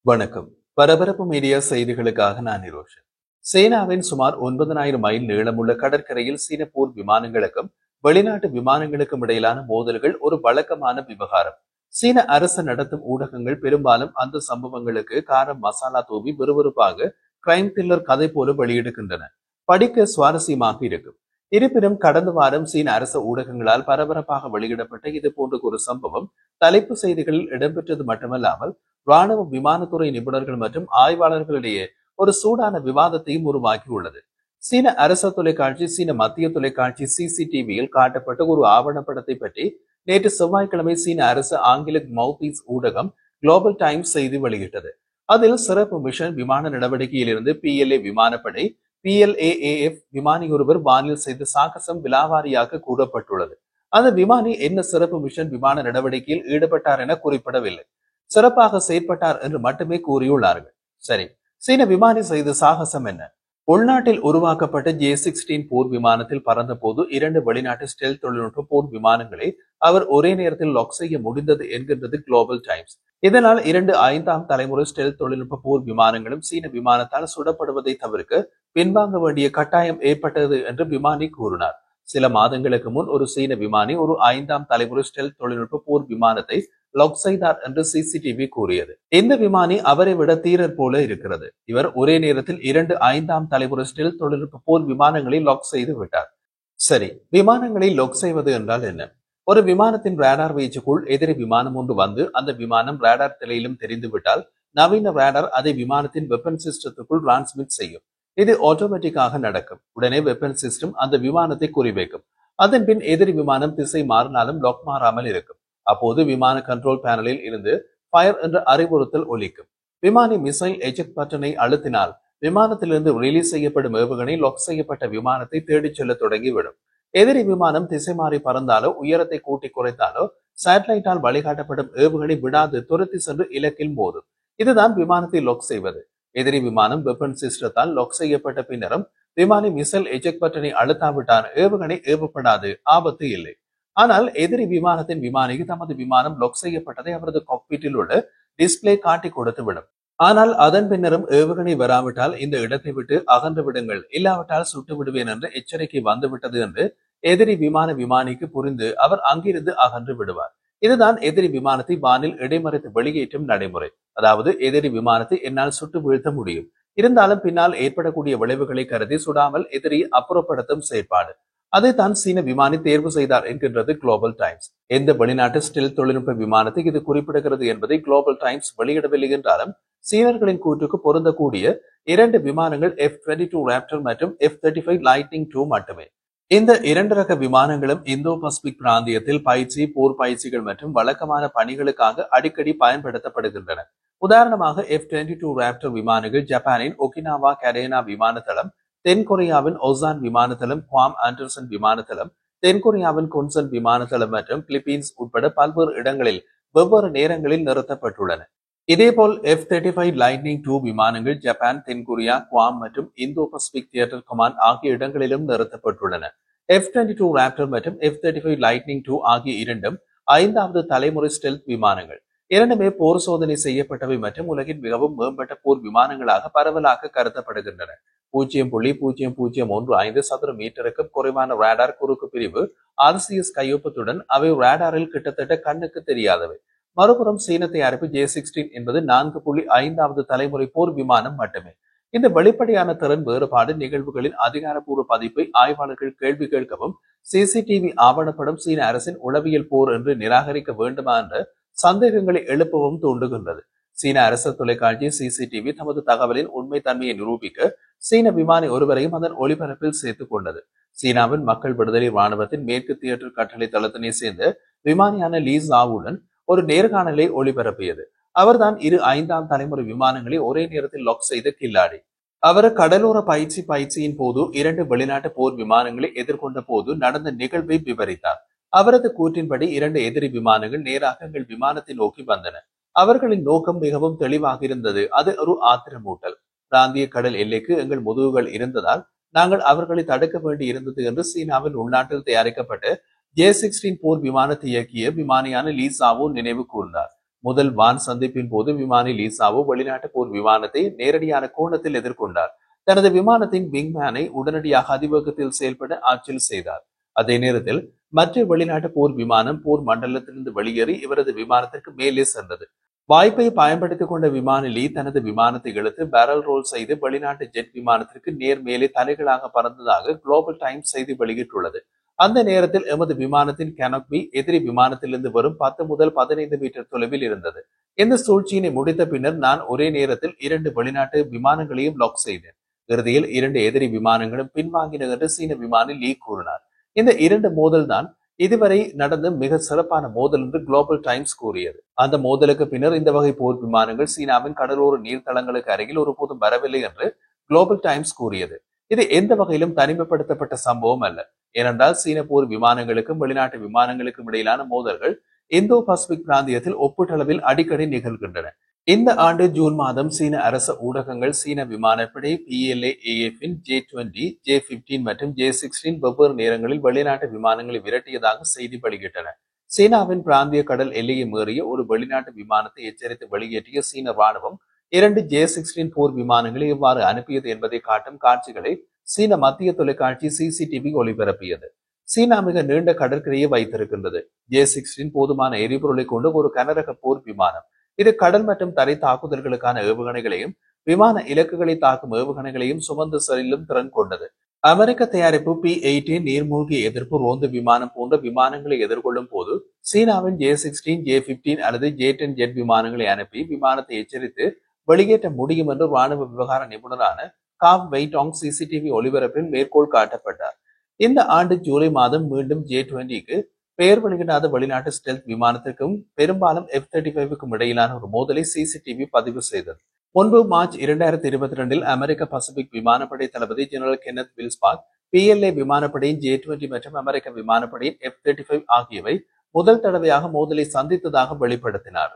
வணக்கம். பரபரப்பு மீடியா செய்திகளுக்காக நான் நிரோஷன். சீனாவின் சுமார் 9,000 மைல் நீளமுள்ள கடற்கரையில் சீன போர் விமானங்களுக்கும் வெளிநாட்டு விமானங்களுக்கும் இடையிலான மோதல்கள் ஒரு வழக்கமான விவகாரம். சீன அரசு நடத்தும் ஊடகங்கள் பெரும்பாலும் அந்த சம்பவங்களுக்கு காரம் மசாலா தூவி விறுவிறுப்பாக கிரைம் த்ரில்லர் கதை போல வெளியிடுகின்றன. படிக்க சுவாரஸ்யமாக இருக்கும். இருப்பினும் கடந்த வாரம் சீன அரசு ஊடகங்களால் பரபரப்பாக வெளியிடப்பட்ட இது போன்ற ஒரு சம்பவம் தலைப்பு செய்திகளில் இடம்பெற்றது மட்டுமல்லாமல் ராணுவ விமானத்துறை நிபுணர்கள் மற்றும் ஆய்வாளர்களிடையே ஒரு சூடான விவாதத்தையும் உருவாக்கியுள்ளது. சீன அரசு தொலைக்காட்சி சீன மத்திய தொலைக்காட்சி சிசிடிவியில் காட்டப்பட்ட ஒரு ஆவணப்படத்தை பற்றி நேற்று செவ்வாய்க்கிழமை சீன அரசு ஆங்கில மவுத்பீஸ் ஊடகம் குளோபல் டைம்ஸ் செய்தி வெளியிட்டது. அதில் சிறப்பு மிஷன் விமான நடவடிக்கையில் இருந்து PLA விமானப்படை PLAAF விமானி ஒருவர் வானில் செய்த சாகசம் விலாவாரியாக கூறப்பட்டுள்ளது. அந்த விமானி என்ன சிறப்பு மிஷன் விமான நடவடிக்கையில் ஈடுபட்டார் என குறிப்பிடவில்லை. சிறப்பாக செயற்பட்டார் என்று மட்டுமே கூறியுள்ளார்கள். சரி, சீன விமானி செய்த சாகசம் என்ன? உள்நாட்டில் உருவாக்கப்பட்ட J-16 போர் விமானத்தில் பறந்த போது 2 வெளிநாட்டு ஸ்டெல் தொழில்நுட்ப போர் விமானங்களை அவர் ஒரே நேரத்தில் லாக் செய்ய முடிந்தது என்கின்றது குளோபல் டைம்ஸ். இதனால் 2 5ஆம் தலைமுறை ஸ்டெல் தொழில்நுட்ப போர் விமானங்களும் சீன விமானத்தால் சுடப்படுவதை தவிர்க்க பின்வாங்க வேண்டிய கட்டாயம் ஏற்பட்டது என்று விமானி கூறினார். சில மாதங்களுக்கு முன் ஒரு சீன விமானி ஒரு 5ஆம் தலைமுறை ஸ்டெல் தொழில்நுட்ப போர் விமானத்தை லாக் செய்தார் என்று சிசிடிவி கூறியது. இந்த விமானி அவரை விட தீரர் போல இருக்கிறது. இவர் ஒரே நேரத்தில் 2 5ஆம் தலைமுறை ஸ்டெல் தொழில்நுட்ப போர் விமானங்களை லாக் செய்து விட்டார். சரி, விமானங்களை லாக் செய்வது என்றால் என்ன? ஒரு விமானத்தின் ரேடார் வீச்சுக்குள் எதிரி விமானம் ஒன்று வந்து அந்த விமானம் ரேடார் திரையிலும் தெரிந்துவிட்டால் நவீன ரேடார் அதை விமானத்தின் வெப்பன் சிஸ்டத்துக்குள் டிரான்ஸ்மிட் செய்யும். இது ஆட்டோமேட்டிக்காக நடக்கும். உடனே வெப்பன் சிஸ்டம் அந்த விமானத்தை குறிவைக்கும். அதன் பின் எதிரி விமானம் திசை மாறினாலும் லாக் மாறாமல் இருக்கும். அப்போது விமான கண்ட்ரோல் பேனலில் இருந்து ஃபயர் என்ற அறிவுறுத்தல் ஒலிக்கும். விமானி மிசைல் எஜெக்ட் பட்டனை அழுத்தினால் விமானத்திலிருந்து ரிலீஸ் செய்யப்படும் ஏவுகணை லாக் செய்யப்பட்ட விமானத்தை தேடிச் செல்ல தொடங்கிவிடும். எதிரி விமானம் திசை மாறி பறந்தாலோ உயரத்தை கூட்டி குறைத்தாலோ சேட்டலைட்டால் வழிகாட்டப்படும் ஏவுகணை விடாது துரத்தி சென்று இலக்கில் மோதும். இதுதான் விமானத்தை லாக் செய்வது. எதிரி விமானம் வெப்பன் சிஸ்டத்தால் லாக் செய்யப்பட்ட பின்னரும் விமானி மிசைல் எஜெக்ட் பட்டனை அழுத்தாவிட்டால் ஏவுகணை ஏவப்படாது, ஆபத்து இல்லை. ஆனால் எதிரி விமானத்தின் விமானிக்கு தமது விமானம் லாக் செய்யப்பட்டதை அவரது காக்பீட்டில் உள்ள டிஸ்பிளே காட்டி கொடுத்து விடும். ஆனால் அதன் பின்னரும் ஏவுகணை வராவிட்டால் இந்த இடத்தை விட்டு அகன்று விடுங்கள், இல்லாவிட்டால் சுட்டு விடுவேன் என்ற எச்சரிக்கை வந்துவிட்டது என்று எதிரி விமானிக்கு புரிந்து அவர் அங்கிருந்து அகன்று விடுவார். இதுதான் எதிரி விமானத்தை வானில் இடைமறித்து வெளியேற்றும் நடைமுறை. அதாவது எதிரி விமானத்தை என்னால் சுட்டு வீழ்த்த முடியும், இருந்தாலும் பின்னால் ஏற்படக்கூடிய விளைவுகளை கருதி சுடாமல் எதிரியை அப்புறப்படுத்தும் செயற்பாடு. அதைத்தான் சீன விமானி தேர்வு செய்தார் என்கின்றது குளோபல் டைம்ஸ். எந்த வெளிநாட்டு ஸ்டெல் தொழில்நுட்ப விமானத்தை இது குறிப்பிடுகிறது என்பதை குளோபல் டைம்ஸ் வெளியிடவில்லை என்றாலும் சீனர்களின் கூற்றுக்கு பொருந்தக்கூடிய 2 விமானங்கள் F-22 ராப்டர் மற்றும் F-35 லைட்னிங் II மட்டுமே. இந்த 2 ரக விமானங்களும் இந்தோ பசிபிக் பிராந்தியத்தில் பயிற்சி, போர் பயிற்சிகள் மற்றும் வழக்கமான பணிகளுக்காக அடிக்கடி பயன்படுத்தப்படுகின்றன. உதாரணமாக F-22 ராப்டர் விமானங்கள் ஜப்பானின் ஒகினாவா கரேனா விமானத்தளம், தென்கொரியாவின் ஒசான் விமானத்தளம், குவாம் ஆண்டர்சன் விமானத்தளம், தென்கொரியாவின் குன்சன் விமானத்தளம் மற்றும் பிலிப்பீன்ஸ் உட்பட பல்வேறு இடங்களில் வெவ்வேறு நேரங்களில் நிறுத்தப்பட்டுள்ளன. இதேபோல் F-35 லைட்னிங் II விமானங்கள் ஜப்பான், தென்கொரியா, குவாம் மற்றும் இந்தோ பசிபிக் தியேட்டர் கமாண்ட் ஆகிய இடங்களிலும் நிறுத்தப்பட்டுள்ளன. F-22 ராப்டர் மற்றும் F-35 லைட்னிங் II ஆகிய இரண்டும் 5வது தலைமுறை ஸ்டெல்த் விமானங்கள். இரண்டுமே போர் சோதனை செய்யப்பட்டவை மற்றும் உலகின் மிகவும் மேம்பட்ட போர் விமானங்களாக பரவலாக கருதப்படுகின்றன. 0.0015 சதுர மீட்டருக்கும் குறைவான ரேடார் குறுக்கு பிரிவு RCS கையொப்பத்துடன் அவை ரேடாரில் கிட்டத்தட்ட கண்ணுக்கு தெரியாதவை. மறுபுறம் சீன தயாரிப்பு J-16 என்பது 4.5வது தலைமுறை போர் விமானம் மட்டுமே. இந்த வெளிப்படையான திறன் வேறுபாடு நிகழ்வுகளின் அதிகாரப்பூர்வ பதிப்பை ஆய்வாளர்கள் கேள்வி கேட்கவும் சிசிடிவி ஆவணப்படம் சீன அரசின் உளவியல் போர் என்று நிராகரிக்க வேண்டுமா என்ற சந்தேகங்களை எழுப்பவும் தூண்டுகின்றது. சீன அரசு தொலைக்காட்சி சிசிடிவி தமது தகவலின் உண்மை தன்மையை நிரூபிக்க சீன விமானி ஒருவரையும் அதன் ஒளிபரப்பில் சேர்த்துக் கொண்டது. சீனாவின் மக்கள் விடுதலை ராணுவத்தின் மேற்கு தியேட்டர் கட்டளை தளத்தினை சேர்ந்த விமானியான லீ ஜாவுடன் ஒரு நேர்காணலை ஒளிபரப்பியது. அவர்தான் 2 5ஆம் தலைமுறை விமானங்களை ஒரே நேரத்தில் லாக் செய்த கில்லாடி. அவர் கடலோர பயிற்சியின் போது 2 வெளிநாட்டு போர் விமானங்களை எதிர்கொண்ட போது நடந்த நிகழ்வை விவரித்தார். அவரது கூற்றின்படி 2 எதிரி விமானங்கள் நேராக எங்கள் விமானத்தை நோக்கி வந்தன. அவர்களின் நோக்கம் மிகவும் தெளிவாக இருந்தது. அது ஒரு ஆத்திரமூட்டல். பிராந்திய கடல் எல்லைக்கு எங்கள் முதுகுகள் இருந்ததால் நாங்கள் அவர்களை தடுக்க வேண்டி இருந்தது என்று சீனாவின் உள்நாட்டில் தயாரிக்கப்பட்ட J-16 போர் விமானத்தை இயக்கிய விமானியான லீ சாவோ நினைவு கூர்ந்தார். முதல் வான் சந்திப்பின் போது விமானி லீசாவோ வெளிநாட்டு போர் விமானத்தை நேரடியான கோணத்தில் எதிர்கொண்டார். தனது விமானத்தின் விங்மேனை உடனடியாக அதிவேகத்தில் செயல்பட ஆற்றல் செய்தார். அதே நேரத்தில் மற்ற வெளிநாட்டு போர் விமானம் போர் மண்டலத்திலிருந்து வெளியேறி இவரது விமானத்திற்கு மேலே சென்றது. வாய்ப்பை பயன்படுத்திக் கொண்ட விமானி லீ தனது விமானத்தை இழுத்து பேரல் ரோல் செய்து வெளிநாட்டு ஜெட் விமானத்திற்கு நேர் மேலே தலைகளாக பறந்ததாக குளோபல் டைம்ஸ் செய்தி வெளியிட்டுள்ளது. அந்த நேரத்தில் எமது விமானத்தின் கேனோபி எதிரி விமானத்திலிருந்து வரும் 10 முதல் 15 மீட்டர் தொலைவில் இருந்தது. இந்த சூழ்ச்சியினை முடித்த பின்னர் நான் ஒரே நேரத்தில் 2 வெளிநாட்டு விமானங்களையும் லாக் செய்தேன். இறுதியில் 2 எதிரி விமானங்களும் பின்வாங்கின என்று சீன விமானி லீ கூறினார். இந்த 2 மோதல் தான் இதுவரை நடந்த மிக சிறப்பான மோதல் என்று குளோபல் டைம்ஸ் கூறியது. அந்த மோதலுக்கு பின்னர் இந்த வகை போர் விமானங்கள் சீனாவின் கடலோர நீர்த்தளங்களுக்கு அருகில் ஒருபோதும் வரவில்லை என்று குளோபல் டைம்ஸ் கூறியது. இது எந்த வகையிலும் தனிமைப்படுத்தப்பட்ட சம்பவம் அல்ல. ஏனென்றால் சீன போர் விமானங்களுக்கும் வெளிநாட்டு விமானங்களுக்கும் இடையிலான மோதல்கள் இந்தோ பசிபிக் பிராந்தியத்தில் ஒப்பீட்டளவில் அடிக்கடி நிகழ்கின்றன. இந்த ஆண்டு ஜூன் மாதம் சீன அரச ஊடகங்கள் சீன விமானப்படை PLA-AF-இன் J-20, J-15 மற்றும் J-16 வெவ்வேறு நேரங்களில் வெளிநாட்டு விமானங்களை விரட்டியதாக செய்தி வெளியிட்டன. சீனாவின் பிராந்திய கடல் எல்லையை மீறிய ஒரு வெளிநாட்டு விமானத்தை எச்சரித்து வெளியேற்றிய சீன ராணுவம் 2 J-16 போர் விமானங்களை எவ்வாறு அனுப்பியது என்பதை காட்டும் காட்சிகளை சீன மத்திய தொலைக்காட்சி CCTV ஒளிபரப்பியது. சீனா மிக நீண்ட கடற்கரையை வைத்திருக்கின்றது. J-16 போதுமான எரிபொருளை கொண்டு ஒரு கனரக போர் விமானம். இது கடல் மற்றும் தரை தாக்குதல்களுக்கான ஏவுகணைகளையும் விமான இலக்குகளை தாக்கும் ஏவுகணைகளையும் சுமந்து செல்லும் திறன் கொண்டது. அமெரிக்க தயாரிப்பு P-8 நீர்மூழ்கி எதிர்ப்பு ரோந்து விமானம் போன்ற விமானங்களை எதிர்கொள்ளும் போது சீனாவின் J-16, J-15 அல்லது J-10 ஜெட் விமானங்களை அனுப்பி விமானத்தை எச்சரித்து வெளியேற்ற முடியும் என்று ராணுவ விவகார நிபுணரான காவ் வெய்டாங் CCTV ஒளிபரப்பில் மேற்கோள் காட்டப்பட்டார். இந்த ஆண்டு ஜூலை மாதம் மீண்டும் J-20க்கு பெயர் வெளியிடாத வெளிநாட்டு ஸ்டெல்த் விமானத்திற்கும் பெரும்பாலும் F-35க்கும் இடையிலான ஒரு மோதலை CCTV பதிவு செய்தது. முன்பு மார்ச் 2022 அமெரிக்க பசிபிக் விமானப்படை தளபதி ஜெனரல் கென்னத் வில்ஸ்பாக் PLA விமானப்படையின் J-20 மற்றும் அமெரிக்க விமானப்படையின் F-35 ஆகியவை முதல் தடவையாக மோதலை சந்தித்ததாக வெளிப்படுத்தினார்.